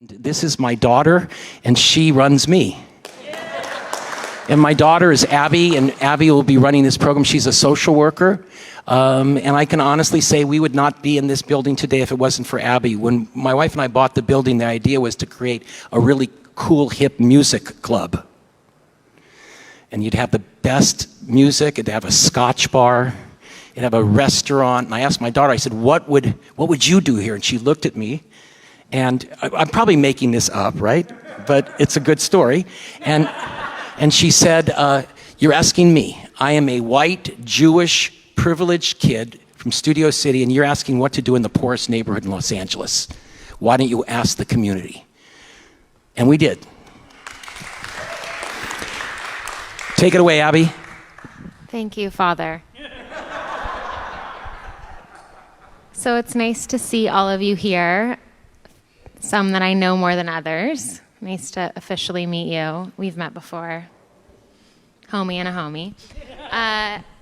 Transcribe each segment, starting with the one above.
This is my daughter, and she runs me. And my daughter is Abby, and Abby will be running this program. She's a social worker. And I can honestly say we would not be in this building today if it wasn't for Abby. When my wife and I bought the building, the idea was to create a really cool, hip music club. And you'd have the best music, it'd have a scotch bar, it'd have a restaurant. And I asked my daughter, I said, what would you do here? And she looked at me, and I'm probably making this up, right? But it's a good story. And she said, you're asking me. I am a white, Jewish, privileged kid from Studio City, and you're asking what to do in the poorest neighborhood in Los Angeles. Why don't you ask the community? And we did. Take it away, Abby. Thank you, Father. So it's nice to see all of you here, some that I know more than others. Nice to officially meet you. We've met before. Homie and a homie.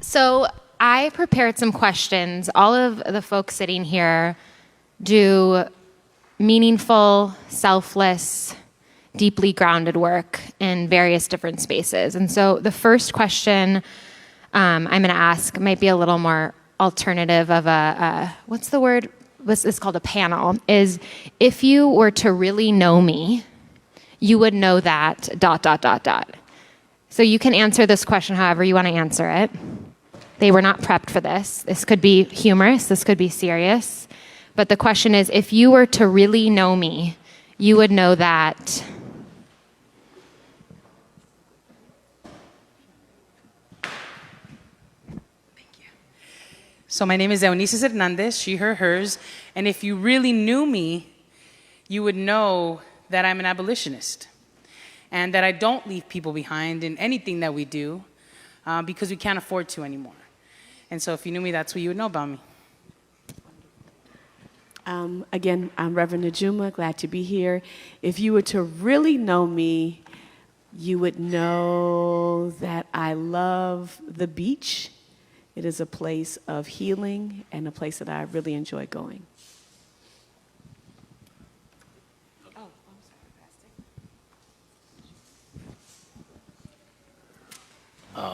So I prepared some questions. All of the folks sitting here do meaningful, selfless, deeply grounded work in various different spaces. And so the first question I'm going to ask might be a little more alternative of what's the word? It's called a panel, is if you were to really know me, you would know that ... So you can answer this question however you want to answer it. They were not prepped for this. This could be humorous, this could be serious. But the question is, if you were to really know me, you would know that... So my name is Eunice Hernandez, she, her, hers, and if you really knew me, you would know that I'm an abolitionist and that I don't leave people behind in anything that we do because we can't afford to anymore. And so if you knew me, that's what you would know about me. Again, I'm Reverend Najuma, glad to be here. If you were to really know me, you would know that I love the beach. It is a place of healing and a place that I really enjoy going.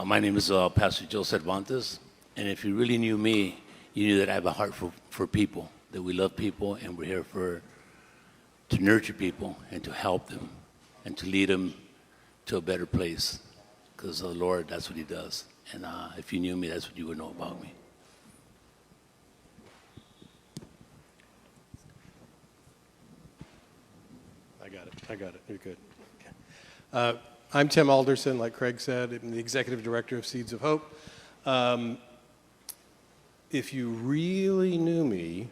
My name is Pastor Joe Cervantes, and if you really knew me, you knew that I have a heart for people, that we love people, and we're here to nurture people and to help them and to lead them to a better place, because the Lord, that's what he does. And if you knew me, that's what you would know about me. I got it. You're good. Okay. I'm Tim Alderson, like Craig said. I'm the Executive Director of Seeds of Hope. If you really knew me,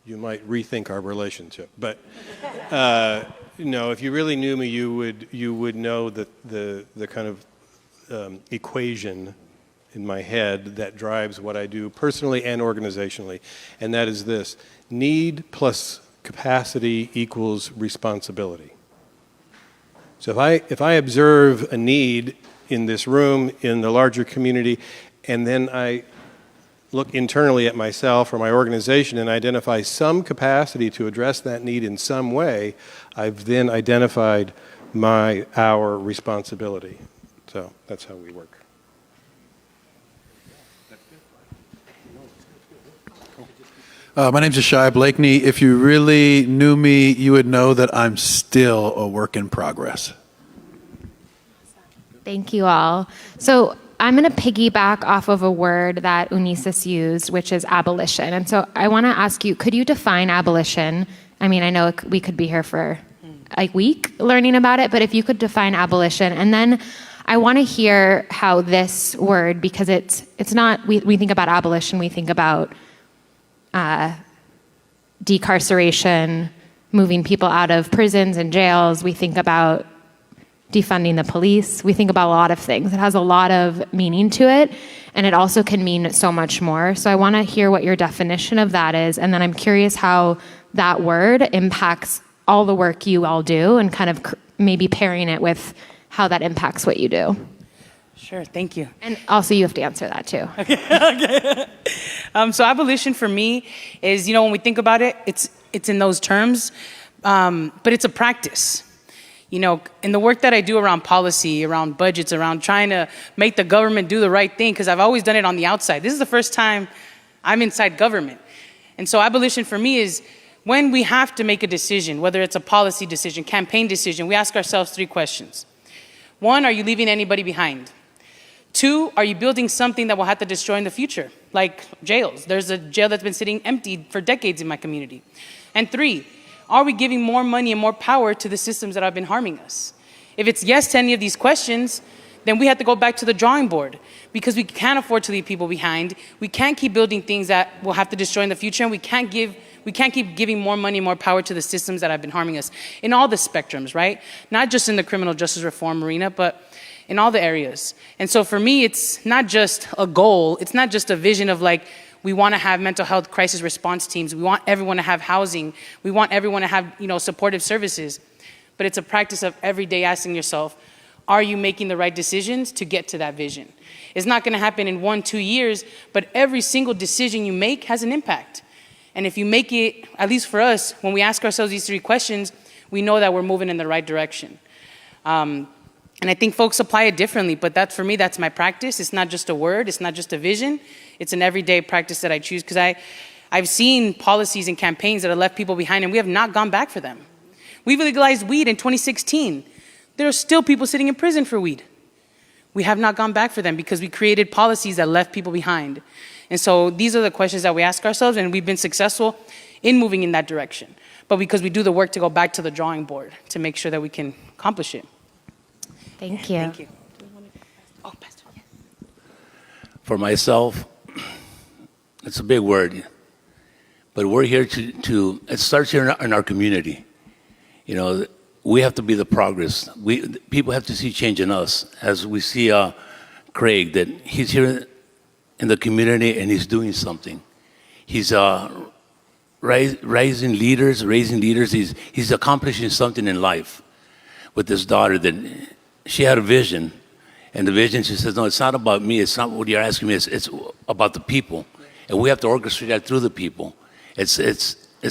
you might rethink our relationship. But no, if you really knew me, you would know that the kind of equation in my head that drives what I do personally and organizationally, and that is this: need plus capacity equals responsibility. So if I observe a need in this room, in the larger community, and then I look internally at myself or my organization and identify some capacity to address that need in some way, I've then identified our responsibility. So that's how we work. My name's Ashai Blakeney. If you really knew me, you would know that I'm still a work in progress. Thank you all. So I'm going to piggyback off of a word that Unices used, which is abolition. And so I want to ask you, could you define abolition? I mean, I know we could be here for a week learning about it, but if you could define abolition, and then I want to hear how this word, because it's not, we think about abolition, we think about decarceration, moving people out of prisons and jails. We think about defunding the police. We think about a lot of things. It has a lot of meaning to it, and it also can mean so much more. So I want to hear what your definition of that is, and then I'm curious how that word impacts all the work you all do, and kind of maybe pairing it with how that impacts what you do. Sure, thank you. And also you have to answer that too. Okay. So abolition for me is, when we think about it, it's in those terms. But it's a practice. You know, in the work that I do around policy, around budgets, around trying to make the government do the right thing, because I've always done it on the outside. This is the first time I'm inside government. And so abolition for me is when we have to make a decision, whether it's a policy decision, campaign decision, we ask ourselves 3 questions. 1, are you leaving anybody behind? 2, are you building something that will have to destroy in the future, like jails? There's a jail that's been sitting empty for decades in my community. And 3, are we giving more money and more power to the systems that have been harming us? If it's yes to any of these questions, then we have to go back to the drawing board, because we can't afford to leave people behind. We can't keep building things that will have to destroy in the future, and we can't keep giving more money and more power to the systems that have been harming us in all the spectrums, right? Not just in the criminal justice reform arena, but in all the areas. And so for me, it's not just a goal. It's not just a vision of like, we want to have mental health crisis response teams. We want everyone to have housing. We want everyone to have, supportive services. But it's a practice of every day asking yourself, are you making the right decisions to get to that vision? It's not going to happen in 1-2 years, but every single decision you make has an impact. And if you make it, at least for us, when we ask ourselves these 3 questions, we know that we're moving in the right direction. And I think folks apply it differently, but for me, that's my practice. It's not just a word. It's not just a vision. It's an everyday practice that I choose, because I've seen policies and campaigns that have left people behind, and we have not gone back for them. We legalized weed in 2016. There are still people sitting in prison for weed. We have not gone back for them because we created policies that left people behind. And so these are the questions that we ask ourselves, and we've been successful in moving in that direction. But because we do the work to go back to the drawing board to make sure that we can accomplish it. Thank you. Thank you. Oh, Pastor. For myself, it's a big word, but we're here to it starts here in our community. We have to be the progress. People have to see change in us. As we see Craig, that he's here in the community and he's doing something. He's raising leaders. He's accomplishing something in life with this daughter that she had a vision. And the vision, she says, no, it's not about me. It's not what you're asking me. It's about the people. And we have to orchestrate that through the people. It's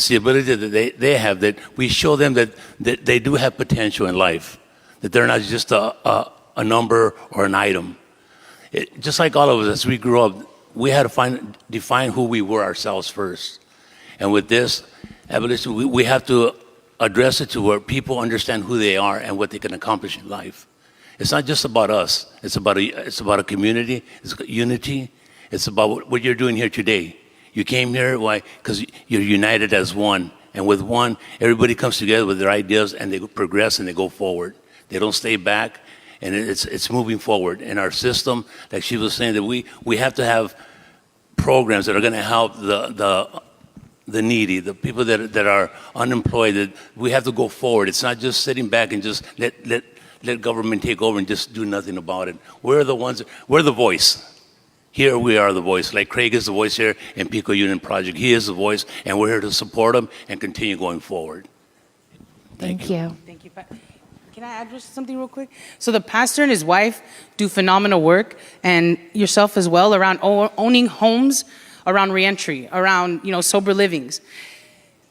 the ability that they have, that we show them that they do have potential in life, that they're not just a number or an item. Just like all of us, as we grew up, we had to define who we were ourselves first. And with this abolition, we have to address it to where people understand who they are and what they can accomplish in life. It's not just about us. It's about a community. It's unity. It's about what you're doing here today. You came here, why? Because you're united as one. And with one, everybody comes together with their ideas and they progress and they go forward. They don't stay back, and it's moving forward. In our system, like she was saying, that we have to have programs that are going to help the needy, the people that are unemployed. That we have to go forward. It's not just sitting back and just let government take over and just do nothing about it. We're the voice. Here we are the voice. Like Craig is the voice here in Pico Union Project. He is the voice, and we're here to support him and continue going forward. Thank you. Thank you. Can I address something real quick? So the pastor and his wife do phenomenal work, and yourself as well, around owning homes, around reentry, around sober livings.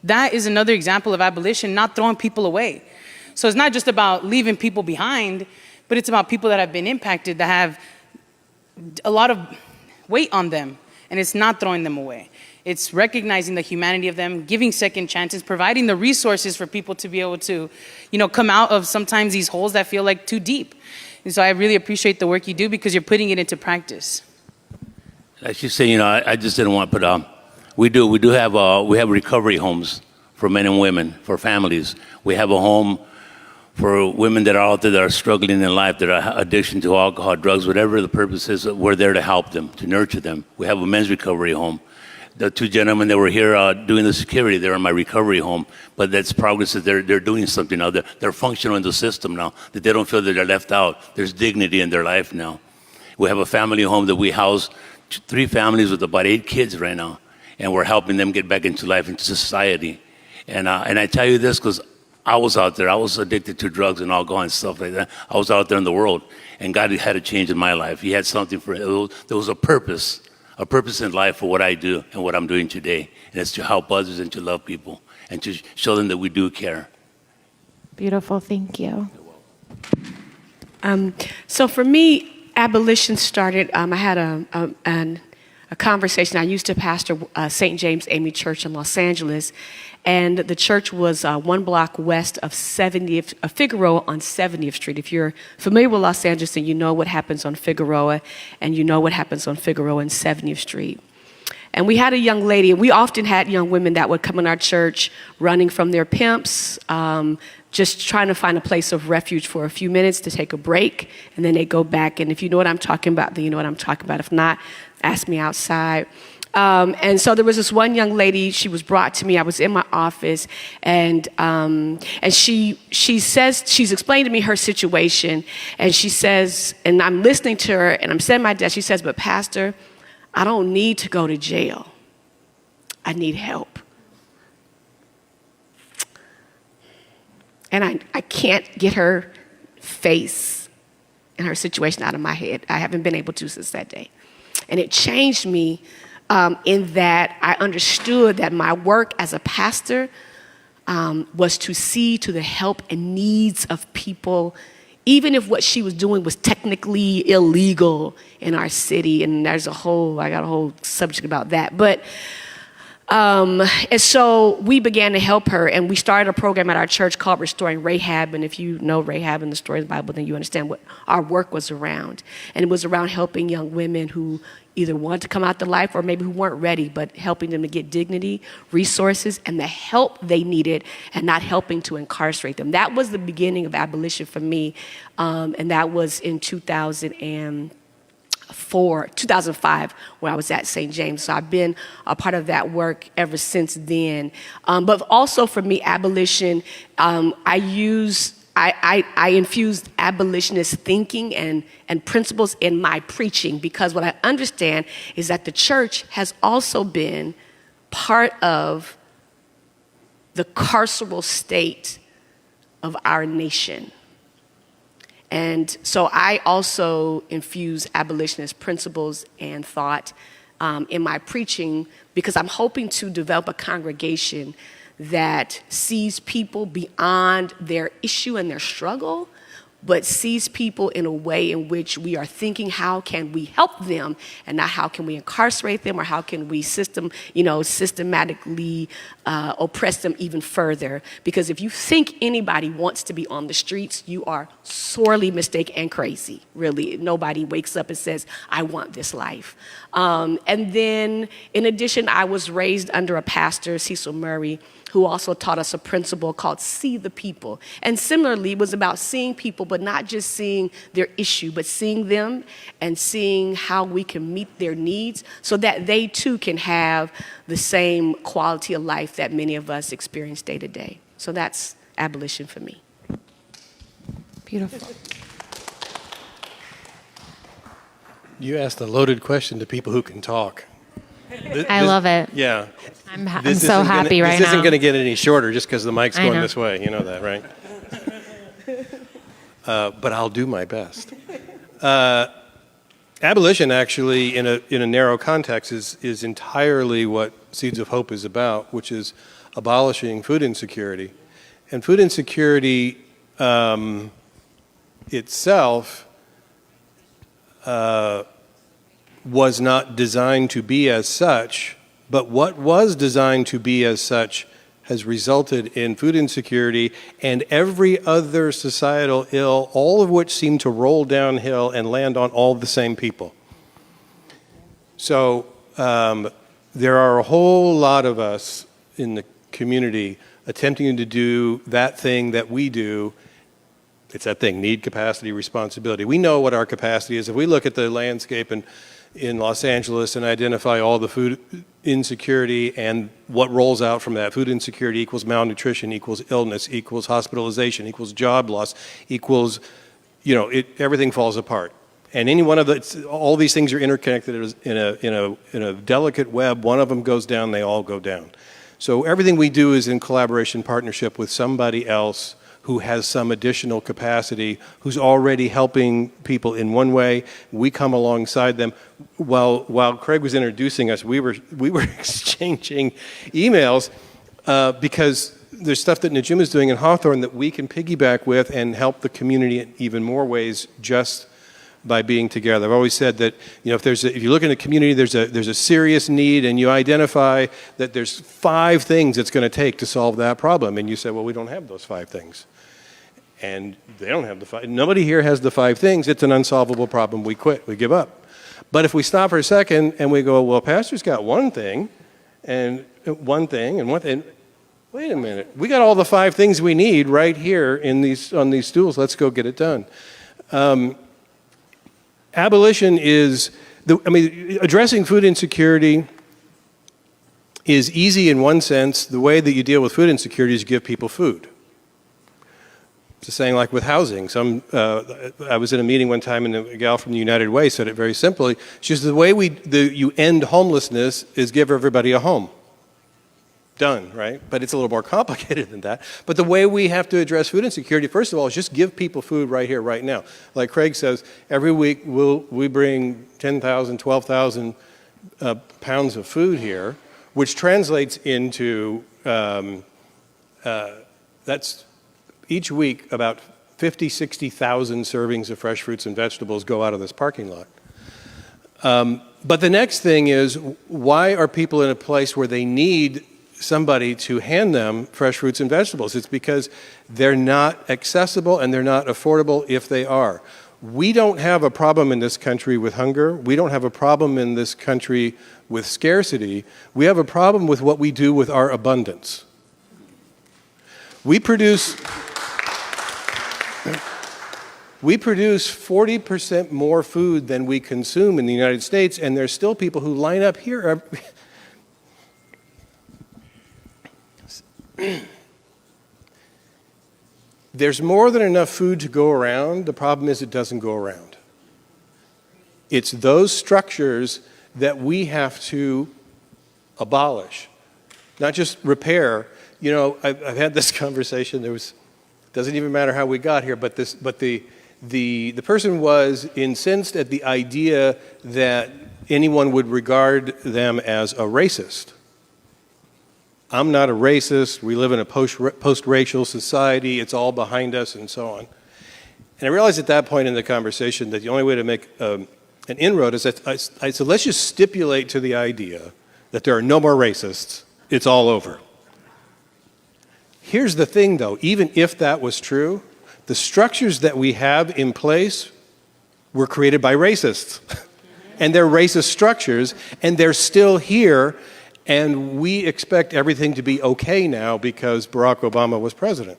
That is another example of abolition, not throwing people away. So it's not just about leaving people behind, but it's about people that have been impacted, that have a lot of weight on them, and it's not throwing them away. It's recognizing the humanity of them, giving second chances, providing the resources for people to be able to, come out of sometimes these holes that feel like too deep. And so I really appreciate the work you do, because you're putting it into practice. I should say, I just didn't want to put we have recovery homes for men and women, for families. We have a home for women that are out there that are struggling in life, that are addiction to alcohol, drugs, whatever the purpose is. We're there to help them, to nurture them. We have a men's recovery home. The 2 gentlemen that were here doing the security, they're in my recovery home. But that's progress, that they're doing something now. They're functional in the system now, that they don't feel that they're left out. There's dignity in their life now. We have a family home that we house 3 families with about 8 kids right now. And we're helping them get back into life, into society. And I tell you this because I was out there. I was addicted to drugs and alcohol and stuff like that. I was out there in the world, and God had a change in my life. He had something for it. There was a purpose a purpose in life for what I do and what I'm doing today, and it's to help others and to love people and to show them that we do care. Beautiful. Thank you. So for me, abolition started. I had a conversation. I used to pastor St. James AME Church in Los Angeles, and the church was 1 block west of Figueroa on 70th Street. If you're familiar with Los Angeles, then you know what happens on Figueroa, and you know what happens on Figueroa and 70th Street. And we had a young lady, and we often had young women that would come in our church running from their pimps, just trying to find a place of refuge for a few minutes to take a break, and then they go back. And if you know what I'm talking about, then you know what I'm talking about. If not, ask me outside. And so there was this one young lady. She was brought to me. I was in my office, and she says, she's explained to me her situation, and she says, and I'm listening to her, and I'm sitting at my desk. She says, "But Pastor, I don't need to go to jail. I need help." And I can't get her face and her situation out of my head. I haven't been able to since that day. And it changed me in that I understood that my work as a pastor was to see to the help and needs of people, even if what she was doing was technically illegal in our city. And I got a whole subject about that. But and so we began to help her, and we started a program at our church called Restoring Rahab. And if you know Rahab in the story of the Bible, then you understand what our work was around. And it was around helping young women who either wanted to come out to life or maybe who weren't ready, but helping them to get dignity, resources, and the help they needed, and not helping to incarcerate them. That was the beginning of abolition for me, and that was in 2005, when I was at St. James. So I've been a part of that work ever since then. But also for me, abolition, I infused abolitionist thinking and principles in my preaching, because what I understand is that the church has also been part of the carceral state of our nation. And so I also infuse abolitionist principles and thought in my preaching, because I'm hoping to develop a congregation that sees people beyond their issue and their struggle, but sees people in a way in which we are thinking, how can we help them, and not how can we incarcerate them, or how can we systematically oppress them even further. Because if you think anybody wants to be on the streets, you are sorely mistaken and crazy, really. Nobody wakes up and says, I want this life. And then, in addition, I was raised under a pastor, Cecil Murray, who also taught us a principle called see the people. And similarly, it was about seeing people, but not just seeing their issue, but seeing them and seeing how we can meet their needs so that they too can have the same quality of life that many of us experience day to day. So that's abolition for me. Beautiful. You asked a loaded question to people who can talk. I love it. Yeah. I'm so happy right now. This isn't going to get any shorter just because the mic's I going know. this way. You know that, right? But I'll do my best. Abolition, actually, in a narrow context, is entirely what Seeds of Hope is about, which is abolishing food insecurity. And food insecurity itself was not designed to be as such, but what was designed to be as such has resulted in food insecurity and every other societal ill, all of which seem to roll downhill and land on all the same people. So there are a whole lot of us in the community attempting to do that thing that we do. It's that thing, need, capacity, responsibility. We know what our capacity is. If we look at the landscape in Los Angeles and identify all the food insecurity and what rolls out from that, food insecurity equals malnutrition, equals illness, equals hospitalization, equals job loss, equals, everything falls apart. And any one of all these things are interconnected in a delicate web. One of them goes down, they all go down. So everything we do is in collaboration, partnership with somebody else who has some additional capacity, who's already helping people in one way. We come alongside them. While Craig was introducing us, we were exchanging emails because there's stuff that Najuma is doing in Hawthorne that we can piggyback with and help the community in even more ways just by being together. I've always said that, if you look in a community, there's a serious need, and you identify that there's 5 things it's going to take to solve that problem, and you say, well, we don't have those 5 things. And they don't have the 5. Nobody here has the 5 things. It's an unsolvable problem. We quit. We give up. But if we stop for a second and we go, well, Pastor's got one thing, and one thing, and one thing. Wait a minute. We got all the 5 things we need right here on these stools. Let's go get it done. Abolition addressing food insecurity is easy in one sense. The way that you deal with food insecurity is you give people food. It's a saying like with housing. I was in a meeting one time, and a gal from the United Way said it very simply. She says, the way you end homelessness is give everybody a home. Done, right? But it's a little more complicated than that. But the way we have to address food insecurity, first of all, is just give people food right here, right now. Like Craig says, every week we bring 10,000, 12,000 pounds of food here, which translates into, that's each week about 50, 60,000 servings of fresh fruits and vegetables go out of this parking lot. But the next thing is, why are people in a place where they need somebody to hand them fresh fruits and vegetables? It's because they're not accessible and they're not affordable if they are. We don't have a problem in this country with hunger. We don't have a problem in this country with scarcity. We have a problem with what we do with our abundance. We produce 40% more food than we consume in the United States, and there's still people who line up here. There's more than enough food to go around. The problem is it doesn't go around. It's those structures that we have to abolish, not just repair. I've had this conversation. Doesn't even matter how we got here, but the person was incensed at the idea that anyone would regard them as a racist. I'm not a racist. We live in a post-racial society. It's all behind us, and so on. And I realized at that point in the conversation that the only way to make an inroad is that I said, let's just stipulate to the idea that there are no more racists. It's all over. Here's the thing, though. Even if that was true, the structures that we have in place were created by racists. And they're racist structures, and they're still here. And we expect everything to be okay now because Barack Obama was president.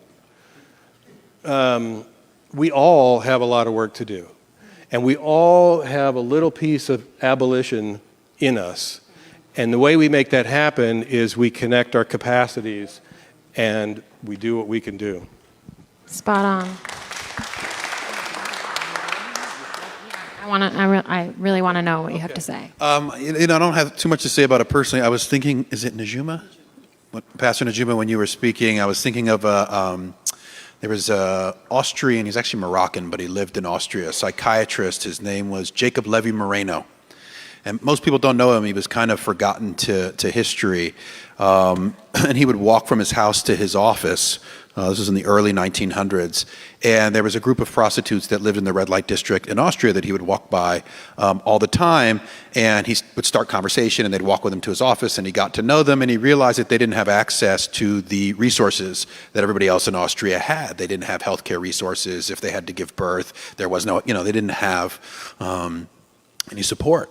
We all have a lot of work to do. And we all have a little piece of abolition in us. And the way we make that happen is we connect our capacities and we do what we can do. Spot on. I really want to know what you have to say. I don't have too much to say about it personally. I was thinking, is it Najuma? Pastor Najuma, when you were speaking, I was thinking of there was an Austrian, he's actually Moroccan, but he lived in Austria, a psychiatrist. His name was Jacob Levy Moreno. And most people don't know him. He was kind of forgotten to history. And he would walk from his house to his office. This was in the early 1900s. And there was a group of prostitutes that lived in the red light district in Austria that he would walk by all the time. And he would start conversation, and they'd walk with him to his office, and he got to know them, and he realized that they didn't have access to the resources that everybody else in Austria had. They didn't have healthcare resources. If they had to give birth, there was no, they didn't have any support.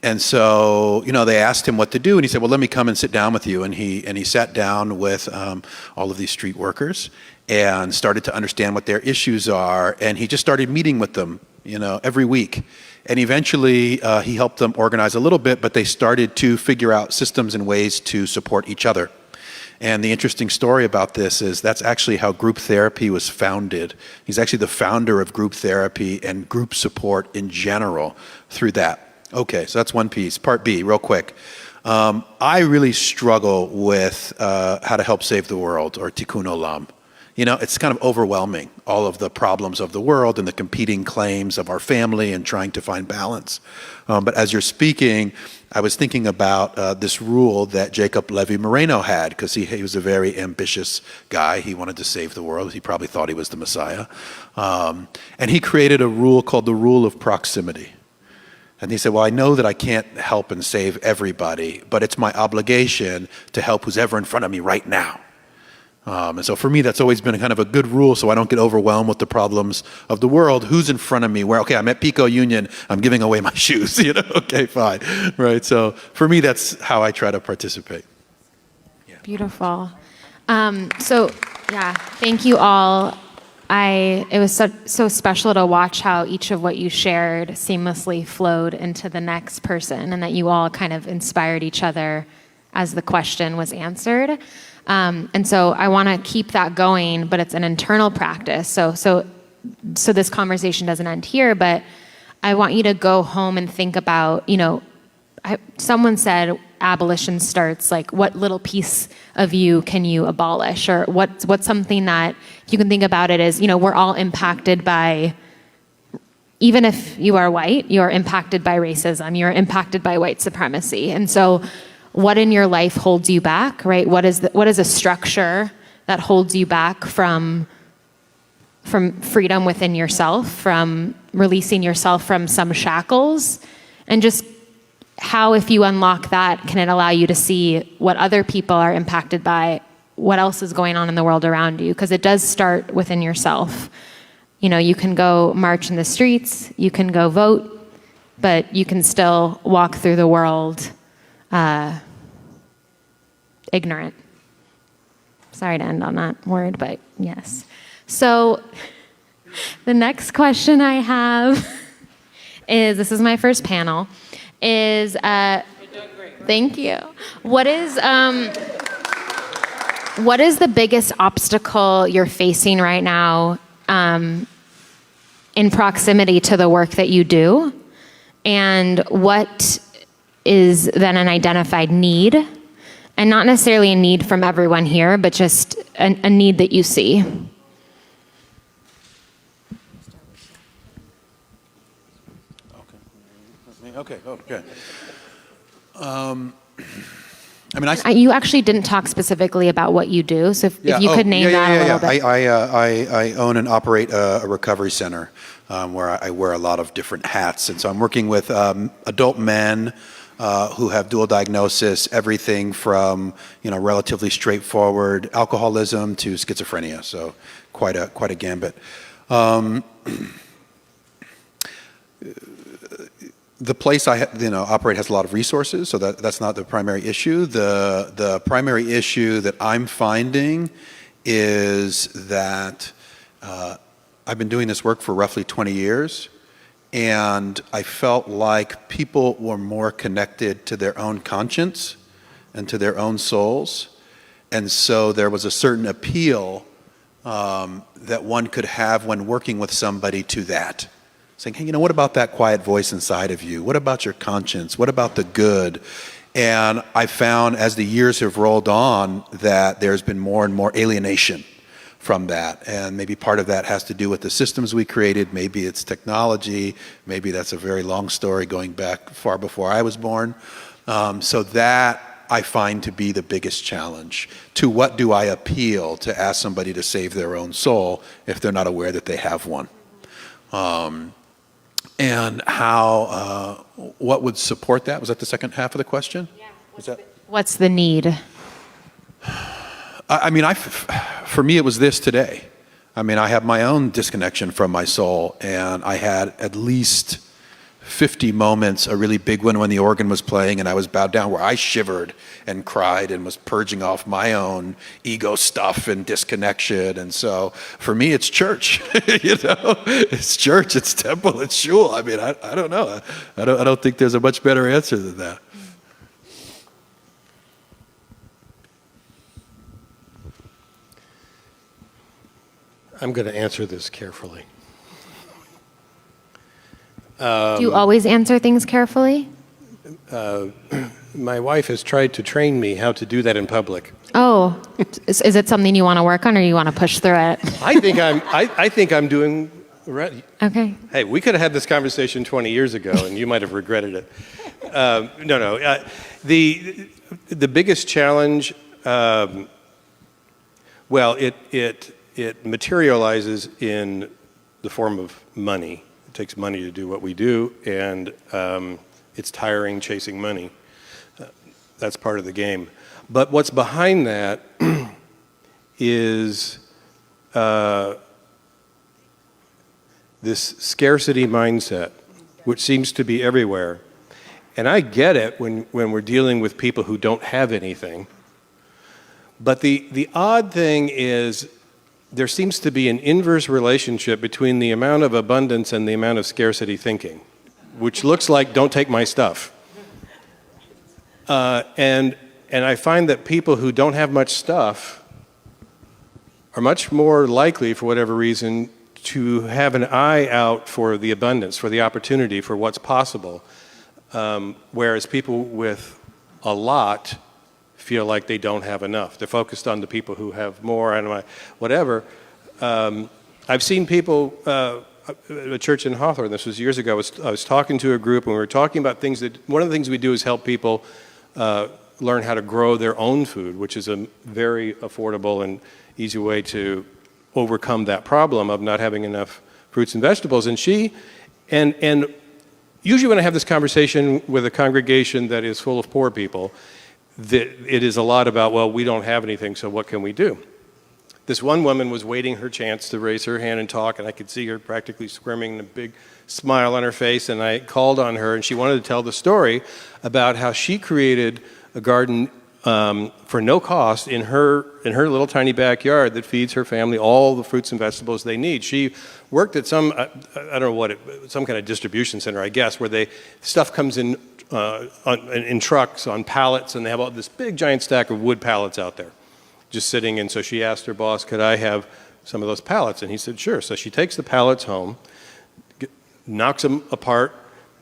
And so, they asked him what to do, and he said, well, let me come and sit down with you. And he sat down with all of these street workers and started to understand what their issues are. And he just started meeting with them, every week. And eventually, he helped them organize a little bit, but they started to figure out systems and ways to support each other. And the interesting story about this is that's actually how group therapy was founded. He's actually the founder of group therapy and group support in general through that. Okay, so that's one piece. Part B, real quick. I really struggle with how to help save the world, or tikkun olam. You know, it's kind of overwhelming, all of the problems of the world and the competing claims of our family and trying to find balance. But as you're speaking, I was thinking about this rule that Jacob Levy Moreno had, because he was a very ambitious guy. He wanted to save the world. He probably thought he was the Messiah. And he created a rule called the rule of proximity. And he said, well, I know that I can't help and save everybody, but it's my obligation to help who's ever in front of me right now. And so for me, that's always been kind of a good rule, so I don't get overwhelmed with the problems of the world. Who's in front of me? Where, okay, I'm at Pico Union, I'm giving away my shoes, you know, okay, fine, right? So for me, that's how I try to participate. Yeah. Beautiful. Yeah, thank you all. It was so special to watch how each of what you shared seamlessly flowed into the next person, and that you all kind of inspired each other as the question was answered. And so I want to keep that going, but it's an internal practice. So this conversation doesn't end here, but I want you to go home and think about, you know, someone said abolition starts, like, what little piece of you can you abolish? Or what's something that you can think about it as, you know, we're all impacted by, even if you are white, you're impacted by racism, you're impacted by white supremacy. And so what in your life holds you back, right? What is a structure that holds you back from freedom within yourself, from releasing yourself from some shackles? And just how, if you unlock that, can it allow you to see what other people are impacted by, what else is going on in the world around you? Because it does start within yourself. You know, you can go march in the streets, you can go vote, but you can still walk through the world ignorant. Sorry to end on that word, but yes. So the next question I have is, this is my first panel, is, thank you. What is the biggest obstacle you're facing right now in proximity to the work that you do? And what is then an identified need? And not necessarily a need from everyone here, but just a need that you see. Okay. I mean, you actually didn't talk specifically about what you do, so if you could name that a little bit. I own and operate a recovery center where I wear a lot of different hats, and so I'm working with adult men who have dual diagnosis, everything from, you know, relatively straightforward alcoholism to schizophrenia. So quite a gambit. The place I operate has a lot of resources, so that's not the primary issue. The primary issue that I'm finding is that I've been doing this work for roughly 20 years, and I felt like people were more connected to their own conscience and to their own souls, and so there was a certain appeal that one could have when working with somebody to that. Saying, hey, you know, what about that quiet voice inside of you? What about your conscience? What about the good? And I found as the years have rolled on that there's been more and more alienation from that. And maybe part of that has to do with the systems we created. Maybe it's technology. Maybe that's a very long story going back far before I was born. So that I find to be the biggest challenge. To what do I appeal to ask somebody to save their own soul if they're not aware that they have one? And how, what would support that? Was that the second half of the question? Yeah. What's the need? I mean, for me, it was this today. I mean, I have my own disconnection from my soul, and I had at least 50 moments, a really big one when the organ was playing and I was bowed down, where I shivered and cried and was purging off my own ego stuff and disconnection. And so for me, it's church, you know, it's church, it's temple, it's shul. I mean, I don't know. I don't think there's a much better answer than that. I'm going to answer this carefully. Do you always answer things carefully? my wife has tried to train me how to do that in public. Oh, is it something you want to work on, or you want to push through it? I think I'm doing right. Okay. Hey, we could have had this conversation 20 years ago, and you might have regretted it. No. The biggest challenge, it materializes in the form of money. It takes money to do what we do, and it's tiring chasing money. That's part of the game. But what's behind that is this scarcity mindset, which seems to be everywhere. And I get it when we're dealing with people who don't have anything. But the odd thing is there seems to be an inverse relationship between the amount of abundance and the amount of scarcity thinking, which looks like don't take my stuff. And I find that people who don't have much stuff are much more likely, for whatever reason, to have an eye out for the abundance, for the opportunity, for what's possible. Whereas people with a lot feel like they don't have enough. They're focused on the people who have more and whatever. I've seen people, a church in Hawthorne, this was years ago, I was talking to a group and we were talking about things that, one of the things we do is help people learn how to grow their own food, which is a very affordable and easy way to overcome that problem of not having enough fruits and vegetables. And usually when I have this conversation with a congregation that is full of poor people, it is a lot about, well, we don't have anything, so what can we do? This one woman was waiting her chance to raise her hand and talk, and I could see her practically squirming and a big smile on her face, and I called on her, and she wanted to tell the story about how she created a garden for no cost in her little tiny backyard that feeds her family all the fruits and vegetables they need. She worked at some, I don't know what, some kind of distribution center, I guess, where stuff comes in trucks on pallets, and they have all this big giant stack of wood pallets out there just sitting. And so she asked her boss, could I have some of those pallets? And he said, sure. So she takes the pallets home, knocks them apart,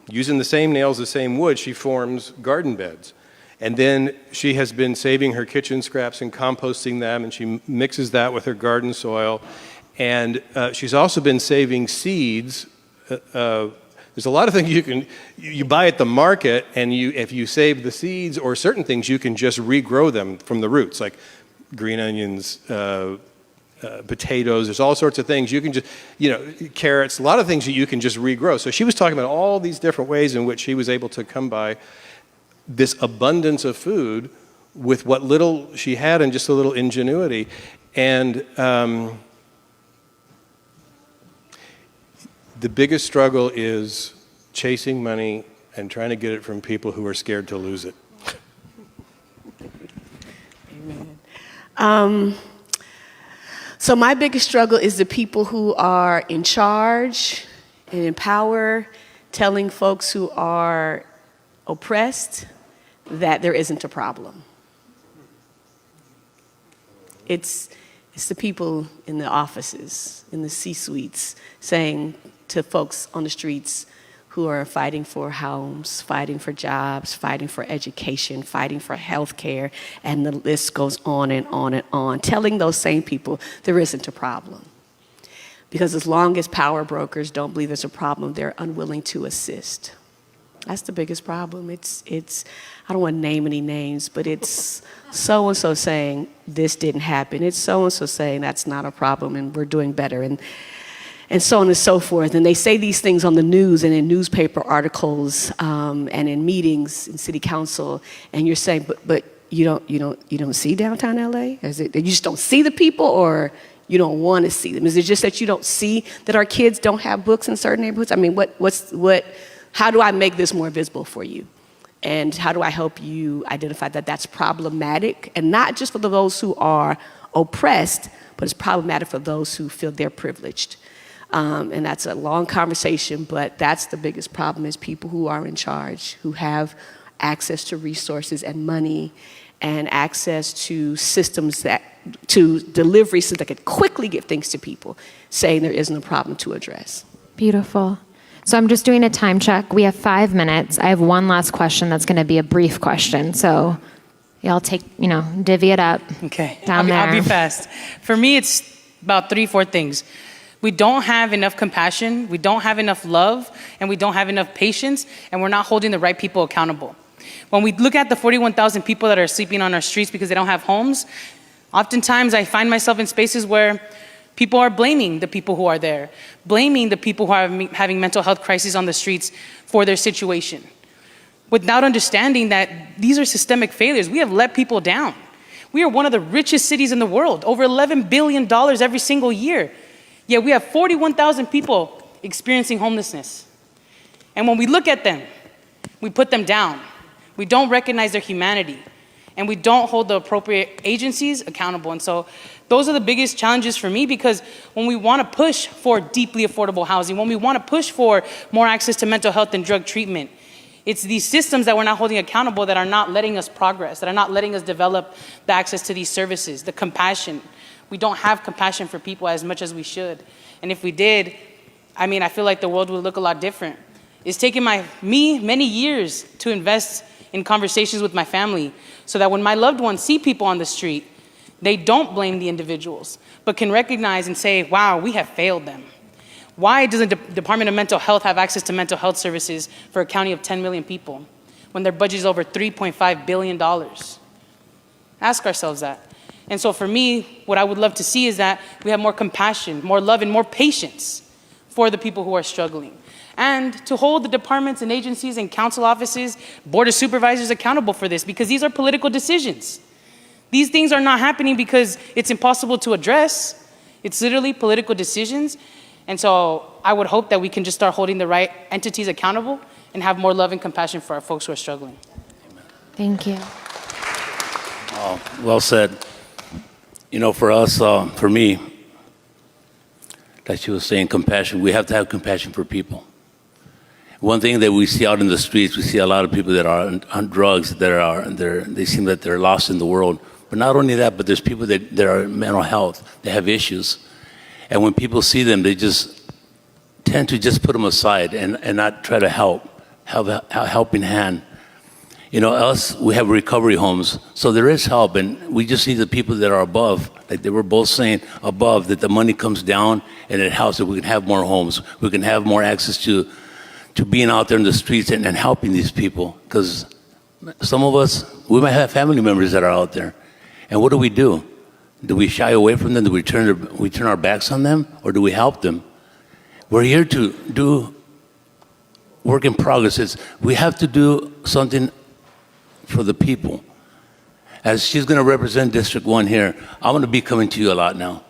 using the same nails, the same wood, she forms garden beds. And then she has been saving her kitchen scraps and composting them, and she mixes that with her garden soil. And she's also been saving seeds. There's a lot of things you buy at the market, and if you save the seeds or certain things, you can just regrow them from the roots, like green onions, potatoes. There's all sorts of things you can just, carrots, a lot of things that you can just regrow. So she was talking about all these different ways in which she was able to come by this abundance of food with what little she had and just a little ingenuity. And the biggest struggle is chasing money and trying to get it from people who are scared to lose it. Amen. So my biggest struggle is the people who are in charge and in power, telling folks who are oppressed that there isn't a problem. It's the people in the offices, in the C-suites, saying to folks on the streets who are fighting for homes, fighting for jobs, fighting for education, fighting for health care, and the list goes on and on and on, telling those same people there isn't a problem. Because as long as power brokers don't believe there's a problem, they're unwilling to assist. That's the biggest problem. It's I don't want to name any names, but it's so-and-so saying this didn't happen. It's so-and-so saying that's not a problem and we're doing better, and so on and so forth. And they say these things on the news and in newspaper articles and in meetings in city council, and you're saying, but you don't see downtown LA? Is it that you just don't see the people, or you don't want to see them? Is it just that you don't see that our kids don't have books in certain neighborhoods? I mean, how do I make this more visible for you? And how do I help you identify that that's problematic, and not just for those who are oppressed, but it's problematic for those who feel they're privileged. And that's a long conversation, but that's the biggest problem, is people who are in charge, who have access to resources and money and access to systems to delivery systems that could quickly get things to people, saying there isn't a problem to address. Beautiful. So I'm just doing a time check. We have 5 minutes. I have one last question that's going to be a brief question. So y'all take, divvy it up. Okay. Down I'll be there. fast. For me, it's about 3-4 things. We don't have enough compassion, we don't have enough love, and we don't have enough patience, and we're not holding the right people accountable. When we look at the 41,000 people that are sleeping on our streets because they don't have homes, oftentimes I find myself in spaces where people are blaming the people who are there, blaming the people who are having mental health crises on the streets for their situation, without understanding that these are systemic failures. We have let people down. We are one of the richest cities in the world, over $11 billion every single year. Yet we have 41,000 people experiencing homelessness. And when we look at them, we put them down. We don't recognize their humanity. And we don't hold the appropriate agencies accountable. And so those are the biggest challenges for me, because when we want to push for deeply affordable housing, when we want to push for more access to mental health and drug treatment, it's these systems that we're not holding accountable that are not letting us progress, that are not letting us develop the access to these services, the compassion. We don't have compassion for people as much as we should. And if we did, I feel like the world would look a lot different. It's taken me many years to invest in conversations with my family so that when my loved ones see people on the street, they don't blame the individuals, but can recognize and say, wow, we have failed them. Why doesn't the Department of Mental Health have access to mental health services for a county of 10 million people when their budget is over $3.5 billion? Ask ourselves that. And so for me, what I would love to see is that we have more compassion, more love, and more patience for the people who are struggling. And to hold the departments and agencies and council offices, board of supervisors accountable for this, because these are political decisions. These things are not happening because it's impossible to address. It's literally political decisions. And so I would hope that we can just start holding the right entities accountable and have more love and compassion for our folks who are struggling. Thank you. Well said. For us, for me, like she was saying, compassion. We have to have compassion for people. One thing that we see out in the streets, we see a lot of people that are on drugs, they seem that they're lost in the world. But not only that, but there's people that are mental health, they have issues. And when people see them, they just tend to just put them aside and not try to have a helping hand. Us, we have recovery homes, so there is help, and we just need the people that are above, like they were both saying, above, that the money comes down and it helps, that we can have more homes, we can have more access to being out there in the streets and helping these people, because some of us, we might have family members that are out there, and what do? Do we shy away from them? Do we turn our backs on them, or do we help them? We're here to do work in progress. We have to do something for the people. As she's going to represent District 1 here, I'm going to be coming to you a lot now.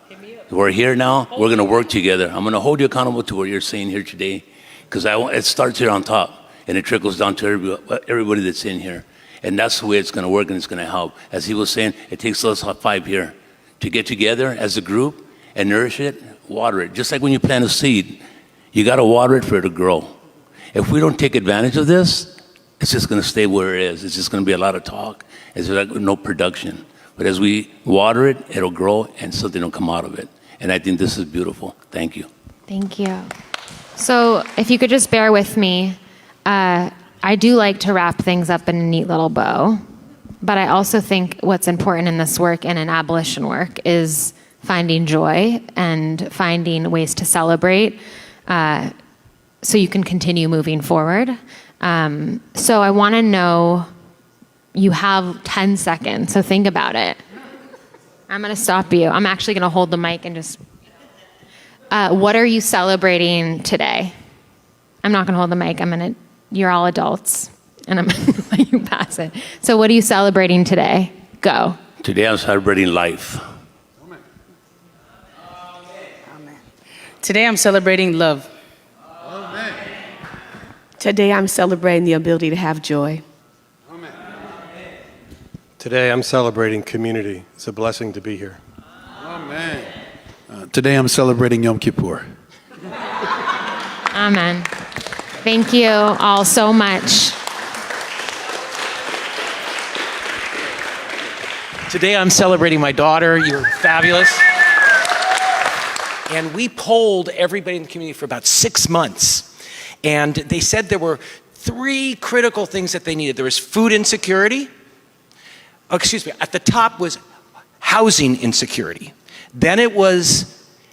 We're here now. We're going to work together. I'm going to hold you accountable to what you're saying here today, because it starts here on top, and it trickles down to everybody that's in here. And that's the way it's going to work, and it's going to help. As he was saying, it takes us 5 here to get together as a group and nourish it, water it. Just like when you plant a seed, you got to water it for it to grow. If we don't take advantage of this, it's just going to stay where it is. It's just going to be a lot of talk. It's like no production. But as we water it, it'll grow and something will come out of it. And I think this is beautiful. Thank you. Thank you. So if you could just bear with me, I do like to wrap things up in a neat little bow. But I also think what's important in this work and in abolition work is finding joy and finding ways to celebrate so you can continue moving forward. So I want to know, you have 10 seconds, so think about it. I'm going to stop you. I'm actually going to hold the mic and just... what are you celebrating today? I'm not going to hold the mic. You're all adults, and I'm going to let you pass it. So what are you celebrating today? Go. Today I'm celebrating life. Amen. Today I'm celebrating love. Today I'm celebrating the ability to have joy. Today I'm celebrating community. It's a blessing to be here. Amen. Today I'm celebrating Yom Kippur. Amen. Thank you all so much. Today I'm celebrating my daughter. You're fabulous. And we polled everybody in the community for about 6 months. And they said there were 3 critical things that they needed. There was food insecurity. Oh, excuse me, at the top was housing insecurity. Then it was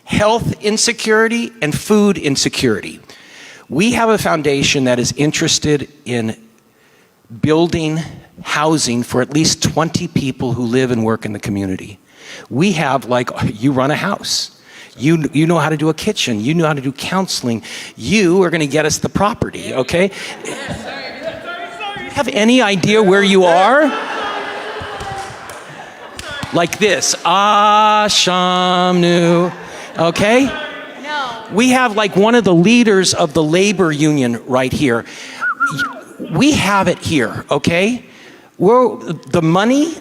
health insecurity and food insecurity. We have a foundation that is interested in building housing for at least 20 people who live and work in the community. We have, like, you run a house. You know how to do a kitchen. You know how to do counseling. You are going to get us the property, okay? Have any idea where you are? Like this, Shamnu, okay? No. We have like one of the leaders of the labor union right here. We have it here, okay? The money,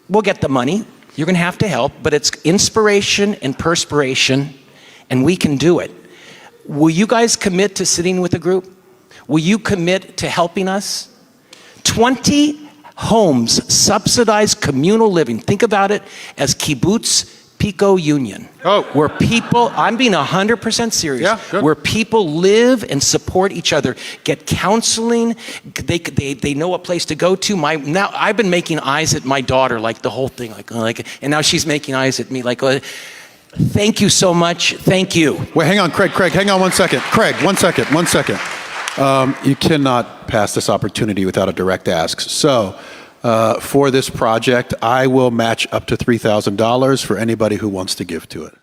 we'll get the money. You're gonna have to help, but it's inspiration and perspiration, and we can do it. Will you guys commit to sitting with a group? Will you commit to helping us? 20 homes, subsidized communal living. Think about it as kibbutz Pico Union. Oh. Where people, I'm being 100% serious, Yeah, good. where people live and support each other, get counseling, they know a place to go to. Now I've been making eyes at my daughter, like the whole thing, like, and now she's making eyes at me, like, thank you so much, thank you. Wait, hang on, Craig, hang on 1 second. Craig, 1 second. You cannot pass this opportunity without a direct ask. So, for this project, I will match up to $3,000 for anybody who wants to give to it.